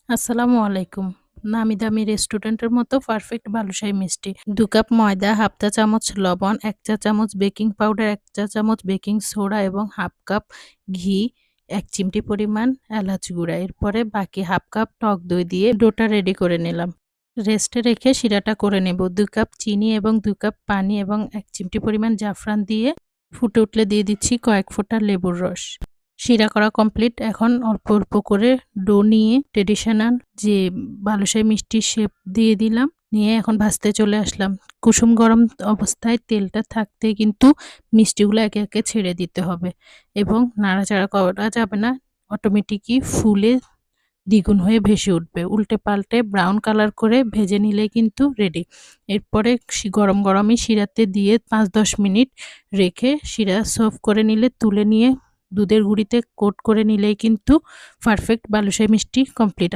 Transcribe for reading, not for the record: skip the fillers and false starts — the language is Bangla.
আসসালামু আলাইকুম। নামি দামি রেস্টুরেন্টের মতো পারফেক্ট বালুশাহী মিষ্টি। ২ কাপ ময়দা, 1/2 চা চামচ লবণ, ১ চা চামচ বেকিং পাউডার, ১ চা চামচ বেকিং সোডা এবং 1/2 কাপ ঘি, ১ চিমটি পরিমাণ এলাচ গুঁড়া। এরপরে বাকি 1/2 কাপ টক দই দিয়ে ডোটা রেডি করে নিলাম। রেস্টে রেখে শিরাটা করে নেব। ২ কাপ চিনি এবং ২ কাপ পানি এবং ১ চিমটি পরিমাণ জাফরান দিয়ে ফুটে উঠলে দিয়ে দিচ্ছি কয়েক ফোঁটা লেবুর রস। শিরা করা কমপ্লিট। এখন অল্প অল্প করে ডো নিয়ে ট্রেডিশনাল যে বালুশাহী মিষ্টির শেপ দিয়ে দিলাম। নিয়ে এখন ভাজতে চলে আসলাম। কুসুম গরম অবস্থায় তেলটা থাকতেই কিন্তু মিষ্টিগুলো একে একে ছেড়ে দিতে হবে এবং নাড়াচাড়া করা যাবে না। অটোমেটিকই ফুলে দ্বিগুণ হয়ে ভেসে উঠবে। উল্টে পাল্টে ব্রাউন কালার করে ভেজে নিলেই কিন্তু রেডি। এরপরে গরম গরমই শিরাতে দিয়ে ৫-১০ মিনিট রেখে শিরা সার্ভ করে নিলে তুলে নিয়ে দুধের গুঁড়িতে কোট করে নিলেই কিন্তু পারফেক্ট বালুশাহী মিষ্টি কমপ্লিট।